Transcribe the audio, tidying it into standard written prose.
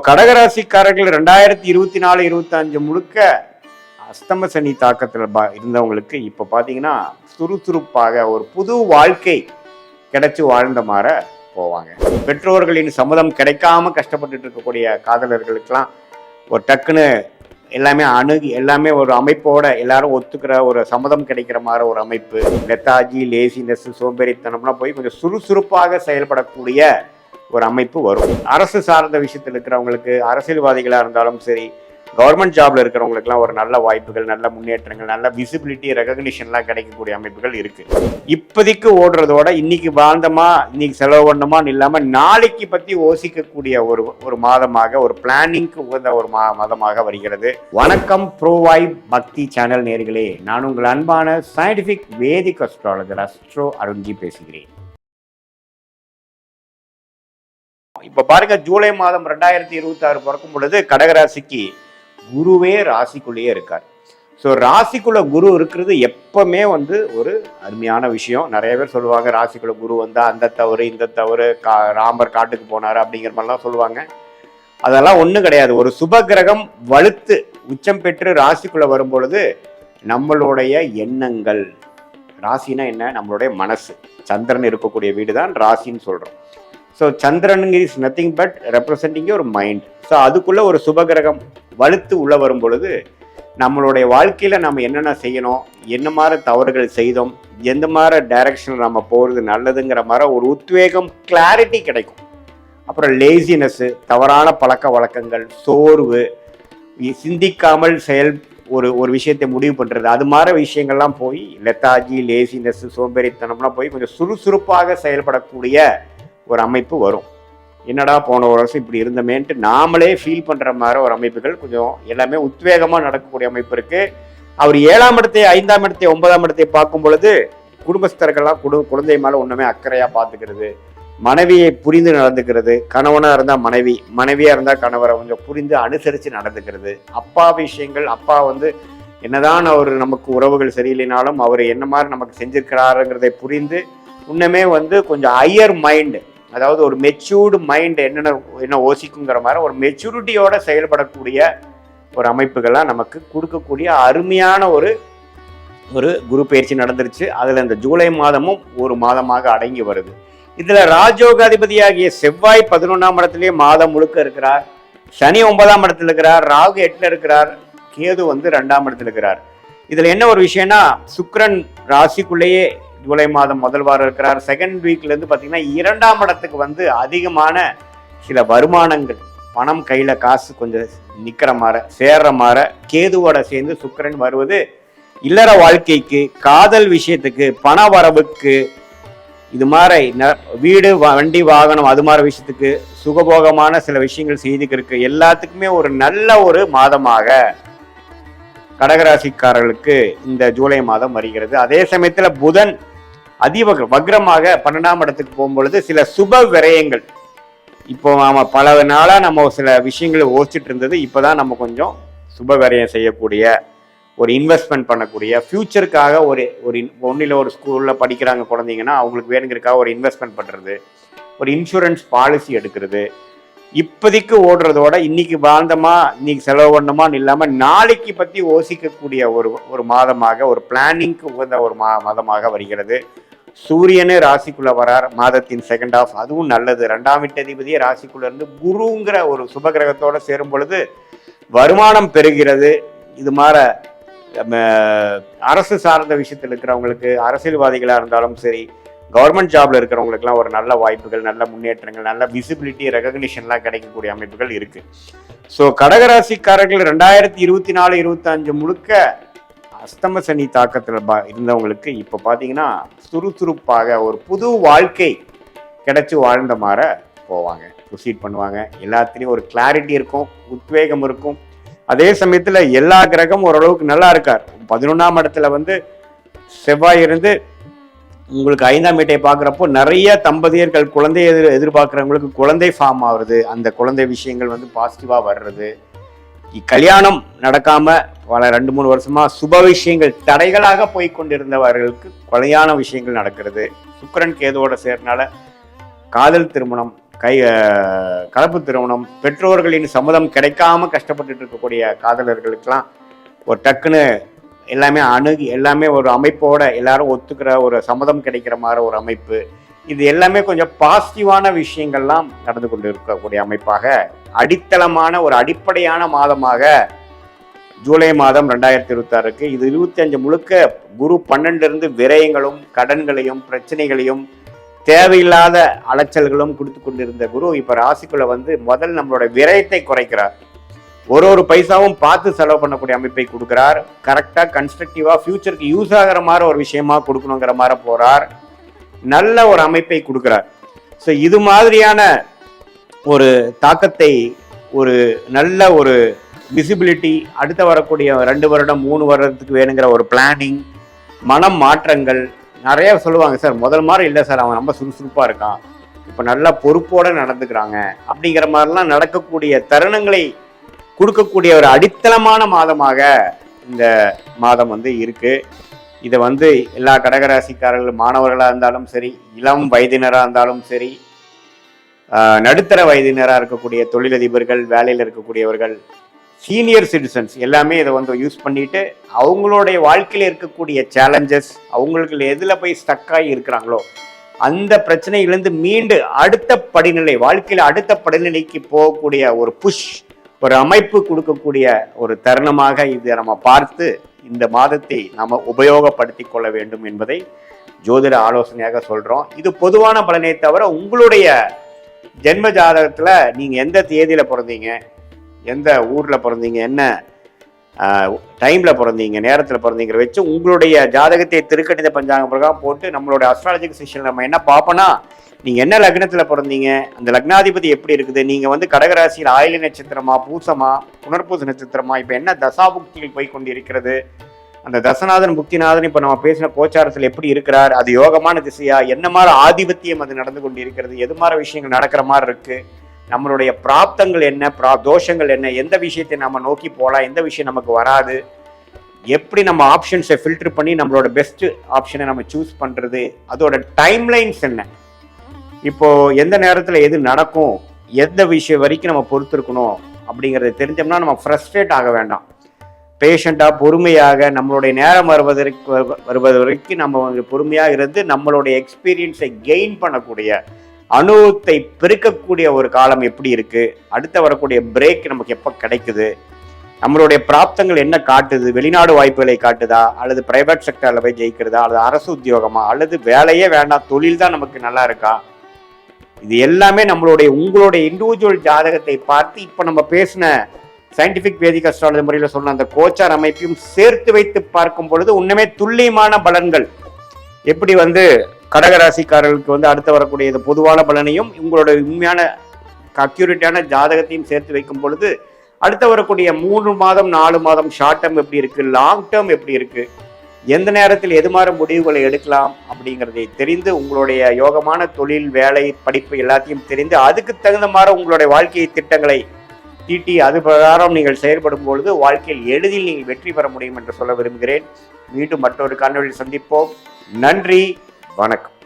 கடகராசிக்காரர்கள் 2024-25 முழுக்க அஸ்தம சனி தாக்கத்தில் இருந்தவங்களுக்கு இப்போ பார்த்தீங்கன்னா சுறுசுறுப்பாக ஒரு புது வாழ்க்கை கிடைச்சி வாழ்ந்த மாற போவாங்க. பெற்றோர்களின் சம்மதம் கிடைக்காம கஷ்டப்பட்டுட்டு இருக்கக்கூடிய காதலர்களுக்கெல்லாம் ஒரு டக்குன்னு எல்லாமே ஒரு அமைப்போட எல்லாரும் ஒத்துக்கிற ஒரு சம்மதம் கிடைக்கிற மாதிரி ஒரு அமைப்பு. லெத்தாஜி, லேசினஸ், சோம்பேறித்தனம்லாம் போய் கொஞ்சம் சுறுசுறுப்பாக செயல்படக்கூடிய ஒரு அமைப்பு வரும். அரசு சார்ந்த விஷயத்தில் இருக்கிறவங்களுக்கு, அரசியல்வாதிகளாக இருந்தாலும் சரி, கவர்மெண்ட் ஜாப்ல இருக்கிறவங்களுக்குலாம் ஒரு நல்ல வாய்ப்புகள், நல்ல முன்னேற்றங்கள், நல்ல விசிபிலிட்டி, ரெகக்னிஷன்லாம் கிடைக்கக்கூடிய அமைப்புகள் இருக்கு. இப்போதைக்கு ஓடுறதோட இன்னைக்கு வாழ்ந்தமா, இன்னைக்கு செலவு பண்ணமான்னு இல்லாமல் நாளைக்கு பற்றி யோசிக்கக்கூடிய ஒரு மாதமாக, ஒரு பிளானிங்க்கு உகந்த ஒரு மாதமாக வருகிறது. வணக்கம் ப்ரோவாய் பக்தி சேனல் நேயர்களே, நான் உங்கள் அன்பான சயின்டிஃபிக் வேதிக் அஸ்ட்ராலஜர் அஸ்ட்ரோ அருண்ஜி பேசுகிறேன். இப்ப பாருங்க, ஜூலை மாதம் 2026 பிறக்கும் பொழுது கடகராசிக்கு குருவே ராசிக்குள்ளேயே இருக்கார். ஸோ ராசிக்குள்ள குரு இருக்கிறது எப்பவுமே ஒரு அருமையான விஷயம். நிறைய பேர் சொல்லுவாங்க, ராசிக்குள்ள குரு வந்தா அந்த தவறு இந்த தவறு, ராமர் காட்டுக்கு போனார் அப்படிங்கிற மாதிரிலாம் சொல்லுவாங்க. அதெல்லாம் ஒன்றும் கிடையாது. ஒரு சுப கிரகம் வலுத்து உச்சம் பெற்று ராசிக்குள்ள வரும் பொழுது நம்மளுடைய எண்ணங்கள், ராசினா என்ன, நம்மளுடைய மனசு, சந்திரன் இருக்கக்கூடிய வீடு தான் ராசின்னு சொல்றோம். So Chandran is nothing but representing ஒரு மைண்ட். ஸோ அதுக்குள்ள ஒரு சுபகிரகம் வலுத்து உள்ள வரும் பொழுது நம்மளுடைய வாழ்க்கையில நம்ம என்னென்ன செய்யணும், என்ன மாதிரி தவறுகள் செய்தோம், எந்த மாதிரி டைரக்ஷனில் நம்ம போகிறது நல்லதுங்கிற மாதிரி ஒரு உத்வேகம், கிளாரிட்டி கிடைக்கும். அப்புறம் லேசினஸ், தவறான பழக்க வழக்கங்கள், சோர்வு, சிந்திக்காமல் ஒரு விஷயத்தை முடிவு பண்ணுறது, அது மாதிரி விஷயங்கள்லாம் போய் லெத்தாஜி, லேசினஸ், சோம்பேறித்தனம்லாம் போய் கொஞ்சம் சுறுசுறுப்பாக செயல்படக்கூடிய ஒரு அமைப்பு வரும். என்னடா போன ஒரு வருஷம் இப்படி இருந்தமேன்ட்டு நாமளே ஃபீல் பண்ணுற மாதிரி ஒரு அமைப்புகள் கொஞ்சம் எல்லாமே உத்வேகமாக நடக்கக்கூடிய அமைப்பு இருக்குது. அவர் 7ஆம் இடத்தை, 5ஆம் இடத்தை, 9ஆம் இடத்தை பார்க்கும் பொழுது குடும்பஸ்தர்கள்லாம் குழந்தை மேலே ஒன்றுமே அக்கறையாக பார்த்துக்கிறது, மனைவியை புரிந்து நடந்துக்கிறது, கணவனாக இருந்தால் மனைவி, மனைவியாக இருந்தால் கணவரை கொஞ்சம் புரிந்து அனுசரித்து நடந்துக்கிறது. அப்பா விஷயங்கள், அப்பா என்னதான் அவர் நமக்கு உறவுகள் சரியில்லைனாலும் அவர் என்ன மாதிரி நமக்கு செஞ்சிருக்கிறாருங்கிறதை புரிந்து இன்னுமே கொஞ்சம் ஹையர் மைண்டு, அதாவது ஒரு மெச்சூர்டு மைண்ட் என்ன யோசிக்குங்கிற மாதிரி ஒரு மெச்சூரிட்டியோட செயல்படக்கூடிய ஒரு அமைப்புகள்லாம் நமக்கு கொடுக்கக்கூடிய அருமையான ஒரு குரு பயிற்சி நடந்துருச்சு. அதில் இந்த ஜூலை மாதமும் ஒரு மாதமாக அடங்கி வருது. இதில் ராஜயோகாதிபதியாகிய செவ்வாய் 11ஆம் இடத்துலேயே மாதம் முழுக்க இருக்கிறார். சனி 9ஆம் இடத்துல இருக்கிறார். ராகு 8ல் இருக்கிறார். கேது 2ஆம் இடத்துல இருக்கிறார். இதில் என்ன ஒரு விஷயம்னா, சுக்கிரன் ராசிக்குள்ளேயே ஜூலை மாதம் முதல் வாரம் இருக்கிறார். செகண்ட் வீக்லேருந்து பார்த்தீங்கன்னா 2ஆம் இடத்துக்கு அதிகமான சில வருமானங்கள், பணம் கையில் காசு கொஞ்சம் நிற்கிற மாதிரி, சேர்ற மாதிரி கேதுவோட சேர்ந்து சுக்கிரன் வருவது இல்லற வாழ்க்கைக்கு, காதல் விஷயத்துக்கு, பண வரவுக்கு, இது மாதிரி வீடு, வண்டி, வாகனம், அது மாதிரி விஷயத்துக்கு, சுகபோகமான சில விஷயங்கள் செய்துக்கிறதுக்கு எல்லாத்துக்குமே ஒரு நல்ல ஒரு மாதமாக கடகராசிக்காரர்களுக்கு இந்த ஜூலை மாதம் வருகிறது. அதே சமயத்தில் புதன் வக்ரமாக 12ஆம் இடத்துக்கு போகும்பொழுது சில சுப விரயங்கள், இப்போ பல நாளாக நம்ம சில விஷயங்களை யோசிச்சுட்டு இருந்தது, இப்போதான் நம்ம கொஞ்சம் சுப விரயம் செய்யக்கூடிய, ஒரு இன்வெஸ்ட்மெண்ட் பண்ணக்கூடிய, ஃபியூச்சருக்காக ஒன்றில் ஒரு ஸ்கூலில் படிக்கிறாங்க குழந்தைங்கன்னா அவங்களுக்கு வேணுங்கிறதுக்காக ஒரு இன்வெஸ்ட்மெண்ட் பண்ணுறது, ஒரு இன்சூரன்ஸ் பாலிசி எடுக்கிறது. இப்போதைக்கு ஓடுறதோட இன்னைக்கு வாழ்ந்தமா, இன்னைக்கு செலவு பண்ணமான்னு இல்லாமல் நாளைக்கு பற்றி யோசிக்கக்கூடிய ஒரு மாதமாக, ஒரு பிளானிங்க்கு உகந்த ஒரு மாதமாக வருகிறது. சூரியனே ராசிக்குள்ள வரார் மாதத்தின் செகண்ட் ஹாஃப், அதுவும் நல்லது. 2ஆம் வீட்டதிபதியே ராசிக்குள்ள இருந்து குருங்கிற ஒரு சுபகிரகத்தோட சேரும் பொழுது வருமானம் பெறுகிறது. இது மாதிரி அரசு சார்ந்த விஷயத்தில் இருக்கிறவங்களுக்கு, அரசியல்வாதிகளாக இருந்தாலும் சரி, கவர்மெண்ட் ஜாப்ல இருக்கிறவங்களுக்குலாம் ஒரு நல்ல வாய்ப்புகள், நல்ல முன்னேற்றங்கள், நல்ல விசிபிலிட்டி, ரெகக்னிஷன்லாம் கிடைக்கக்கூடிய அமைப்புகள் இருக்கு. ஸோ கடகராசிக்காரர்கள் 2024-25 முழுக்க அஸ்தம சனி தாக்கத்தில் இருந்தவங்களுக்கு இப்போ பார்த்தீங்கன்னா சுறுசுறுப்பாக ஒரு புது வாழ்க்கை கிடைச்சி வாழ்ந்த மாதிரி போவாங்க, ப்ரொசீட் பண்ணுவாங்க. எல்லாத்துலேயும் ஒரு கிளாரிட்டி இருக்கும், உத்வேகம் இருக்கும். அதே சமயத்தில் எல்லா கிரகமும் ஓரளவுக்கு நல்லா இருக்கார். 11ஆம் இடத்துல செவ்வாய் இருந்து உங்களுக்கு 5ஆம் வீட்டை பார்க்குறப்போ நிறைய தம்பதியர்கள் குழந்தை எதிர்பார்க்குறவங்களுக்கு குழந்தை ஃபார்ம் ஆகுறது, அந்த குழந்தை விஷயங்கள் பாசிட்டிவாக வர்றது, கல்யாணம் நடக்காம பல 2-3 வருஷமா சுப விஷயங்கள் தடைகளாக போய்கொண்டிருந்தவர்களுக்கு கல்யாண விஷயங்கள் நடக்கிறது. சுக்கிரன் கேதுவோட சேர்னால காதல் திருமணம், கலப்பு திருமணம், பெற்றோர்களின் சம்மதம் கிடைக்காம கஷ்டப்பட்டுட்டு இருக்கக்கூடிய காதலர்களுக்கெல்லாம் ஒரு டக்குன்னு எல்லாமே அணுகி எல்லாமே ஒரு அமைப்போட எல்லாரும் ஒத்துக்கிற ஒரு சம்மதம் கிடைக்கிற மாதிரி ஒரு அமைப்பு, இது எல்லாமே கொஞ்சம் பாசிட்டிவான விஷயங்கள்லாம் நடந்து கொண்டு இருக்கக்கூடிய அமைப்பாக அடித்தளமான ஒரு அடிப்படையான மாதமாக ஜூலை மாதம் 2026 இது 25 முழுக்க குரு 12 விரயங்களும் கடன்களையும் பிரச்சனைகளையும் தேவையில்லாத அலைச்சல்களும் கொடுத்து கொண்டிருந்த குரு இப்ப ராசிக்குள்ள வந்து முதல் நம்மளோட விரயத்தை குறைக்கிறார். ஒரு பைசாவும் பார்த்து செலவு பண்ணக்கூடிய அமைப்பை கொடுக்கிறார். கரெக்டா கன்ஸ்ட்ரக்டிவா ஃபியூச்சருக்கு யூஸ் ஆகிற மாதிரி ஒரு விஷயமா கொடுக்கணுங்கிற மாதிரி போறார். நல்ல ஒரு அமைப்பை கொடுக்கிறார். ஸோ இது மாதிரியான ஒரு தாக்கத்தை, ஒரு நல்ல ஒரு விசிபிலிட்டி, அடுத்த வரக்கூடிய 2 வருடம் 3 வருடத்துக்கு வேணுங்கிற ஒரு பிளானிங், மனம் மாற்றங்கள் நிறைய சொல்லுவாங்க. சார் முதல் மாதிரி இல்லை சார், அவன் ரொம்ப சுறுசுறுப்பாக இருக்கான், இப்போ நல்லா பொறுப்போடு நடந்துக்கிறாங்க அப்படிங்கிற மாதிரிலாம் நடக்கக்கூடிய தருணங்களை கொடுக்கக்கூடிய ஒரு அடித்தளமான மாதமாக இந்த மாதம் வந்து இருக்கு. இதை வந்து எல்லா கடகராசிக்காரர்கள், மாணவர்களாக இருந்தாலும் சரி, இளம் வயதினராக இருந்தாலும் சரி, நடுத்தர வயதினராக இருக்கக்கூடிய தொழிலதிபர்கள், வேலையில் இருக்கக்கூடியவர்கள், சீனியர் சிட்டிசன்ஸ் எல்லாமே இதை வந்து யூஸ் பண்ணிட்டு அவங்களுடைய வாழ்க்கையில் இருக்கக்கூடிய சேலஞ்சஸ், அவங்களுக்கு எதில் போய் ஸ்டக்காகி இருக்கிறாங்களோ அந்த பிரச்சனையிலேருந்து மீண்டு அடுத்த படிநிலை, வாழ்க்கையில் அடுத்த படிநிலைக்கு போகக்கூடிய ஒரு புஷ், ஒரு அமைப்பு கொடுக்கக்கூடிய ஒரு தருணமாக இதை நம்ம பார்த்து இந்த மாதத்தை நாம் உபயோகப்படுத்தி கொள்ள வேண்டும் என்பதை ஜோதிட ஆலோசனையாக சொல்கிறோம். இது பொதுவான பலனை தவிர உங்களுடைய ஜென்ம ஜாதகத்தில் நீங்கள் எந்த தேதியில் பிறந்தீங்க, எந்த ஊரில் பிறந்தீங்க, என்ன டைமில் பிறந்தீங்க, நேரத்தில் பிறந்தீங்கிற வச்சு உங்களுடைய ஜாதகத்தை திருக்கணித பஞ்சாங்க பிரகாரம் போட்டு நம்மளுடைய அஸ்ட்ராலஜிக்கல் செஷன் நம்ம என்ன பார்ப்போம்னா, நீங்கள் என்ன லக்னத்தில் பிறந்தீங்க, அந்த லக்னாதிபதி எப்படி இருக்குது, நீங்கள் வந்து கடகராசியில் ஆயிலி நட்சத்திரமா, பூசமா, புனர்பூச நட்சத்திரமா, இப்போ என்ன தசாபுக்திகள் போய் கொண்டு இருக்கிறது, அந்த தசநாதன் புக்திநாதன் இப்போ நம்ம பேசின கோச்சாரத்தில் எப்படி இருக்கிறார், அது யோகமான திசையா, என்ன மாதிரி ஆதிபத்தியம் அது நடந்து கொண்டு இருக்கிறது, எது மாதிரி விஷயங்கள் நடக்கிற மாதிரி இருக்கு, நம்மளுடைய பிராப்தங்கள் என்ன, தோஷங்கள் என்ன, எந்த விஷயத்தை நம்ம நோக்கி போகலாம், எந்த விஷயம் நமக்கு வராது, எப்படி நம்ம ஆப்ஷன்ஸை ஃபில்டர் பண்ணி நம்மளோட பெஸ்ட் ஆப்ஷனை நம்ம சூஸ் பண்ணுறது, அதோட டைம்லைன்ஸ் என்ன, இப்போ எந்த நேரத்தில் எது நடக்கும், எந்த விஷயம் வரைக்கும் நம்ம பொறுத்திருக்கணும் அப்படிங்கிறத தெரிஞ்சோம்னா நம்ம ஃப்ரஸ்ட்ரேட் ஆக வேண்டாம். பேஷண்ட்டாக பொறுமையாக நம்மளுடைய நேரம் வருவது வரைக்கும் நம்ம பொறுமையாக இருந்து நம்மளுடைய எக்ஸ்பீரியன்ஸை கெயின் பண்ணக்கூடிய, அனுபவத்தை பெருக்கக்கூடிய ஒரு காலம் எப்படி இருக்கு, அடுத்த வரக்கூடிய பிரேக் நமக்கு எப்போ கிடைக்குது, நம்மளுடைய பிராப்தங்கள் என்ன காட்டுது, வெளிநாடு வாய்ப்புகளை காட்டுதா, அல்லது பிரைவேட் செக்டரில் போய் ஜெயிக்கிறதா, அல்லது அரசு உத்தியோகமா, அல்லது வேலையே வேண்டாம் தொழில் தான் நமக்கு நல்லா இருக்கா, இது எல்லாமே உங்களுடைய இண்டிவிஜுவல் ஜாதகத்தை பார்த்து இப்போ நம்ம பேசின சயின்டிபிக் வேதிக் அஸ்ட்ராலஜி முறையில் சொன்ன அந்த கோச்சார் அமைப்பையும் சேர்த்து வைத்து பார்க்கும் பொழுது உண்மையே துல்லியமான பலன்கள் எப்படி வந்து கடகராசிக்காரர்களுக்கு வந்து அடுத்து வரக்கூடிய இது பொதுவான பலனையும் உங்களோட உண்மையான அக்யூரேட்டான ஜாதகத்தையும் சேர்த்து வைக்கும் பொழுது அடுத்து வரக்கூடிய 3 மாதம் 4 மாதம் ஷார்ட் டேர்ம் எப்படி இருக்கு, லாங் டேர்ம் எப்படி இருக்கு, எந்த நேரத்தில் எது மாதிரி முடிவுகளை எடுக்கலாம் அப்படிங்கிறதை தெரிந்து உங்களுடைய யோகமான தொழில், வேலை, படிப்பு எல்லாத்தையும் தெரிந்து அதுக்கு தகுந்த மாதிரி உங்களுடைய வாழ்க்கை திட்டங்களை தீட்டி அது பிரகாரம் நீங்கள் செயல்படும் பொழுது வாழ்க்கையில் எளிதில் நீங்கள் வெற்றி பெற முடியும் என்று சொல்ல விரும்புகிறேன். மீண்டும் மற்றொரு காணொளியில் சந்திப்போம். நன்றி, வணக்கம்.